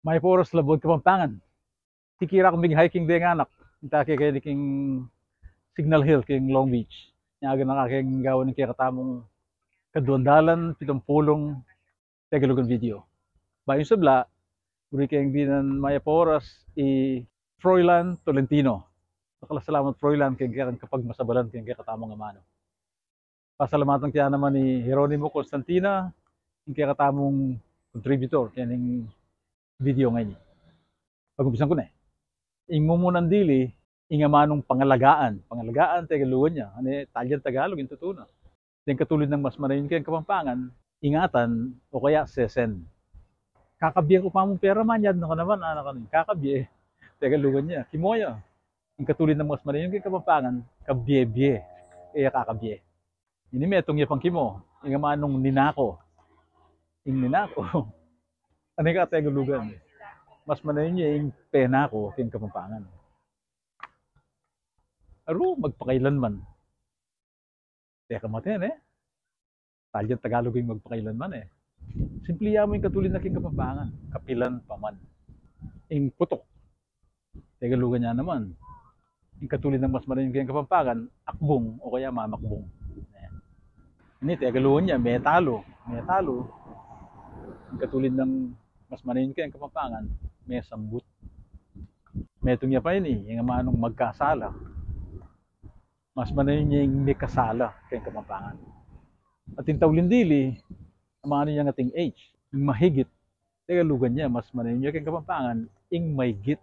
May poros labod Kapampangan. Tikira kong big hiking din anak. Inta kay king Signal Hill king Long Beach. Nyaga na kaking gawin ng katamong kaduandalan pitong pulong tagalugan video. Bayon sabla, uri kayong binan Maya Poros Froilan Tolentino. Salamat Froilan kay kapag masabalan kay katamong amano. Pasalamatan kaya naman ni Jeronimo Constantina, yung kaya katamong contributor kaya ng video ngayon. Pag-umpisan ko na Ing mumunan dili, inga manong pangalagaan tagaluan niya. Ano talyan Tagalog, yung tutuna. Then katulad ng mas manayon kayong Kapampangan, ingatan o kaya sesen. Kakabiye ko pa mong pera man yan, naka naman, anak kanin. Kakabiye, tagaluan niya. Kimoya. Yung katulad ng mas manayon kayong Kapampangan, kabiye-biye. Kaya kakabiye. Ini metong yapang kimo, inga manong ninako. Ing ninako. Ano yung katagalugan? Mas manayon niya yung pena ko kayong Kapampangan. Aro, magpakailanman. Teka matin Talyan Tagalog yung magpakailanman Simple mo yung katulad na king Kapampangan. Kapilan paman. Yung putok. Tagalugan niya naman. Yung katulad ng mas manayon kayong Kapampangan, akbong o kaya mamakbong. Ini tagalugan niya, metalo. Metalo. Yung katulad ng mas manayon kayong Kapampangan, may sambut. Metong niya pa yun yung manong magkasala. Mas manayon niya yung may kasala kayong Kapampangan. At yung tawlindili, ang mga niya ng ating age, yung mahigit, tagalugan niya, mas manayon niya kayong Kapampangan, yung may git.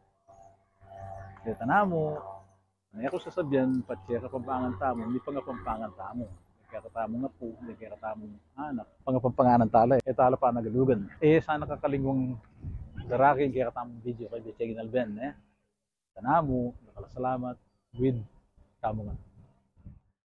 Dito na mo, may ako sasabihan, patya Kapampangan tamo, hindi pa nga Kapampangan tamo. Kaya katamo nga po, hindi kaya katamong anak. Pangapampanganan tala tala pa nagalugan. Sana kakalingwang daraking kaya katamong video kay Betchegin Alben Tanamo, nakalasalamat with tamo nga.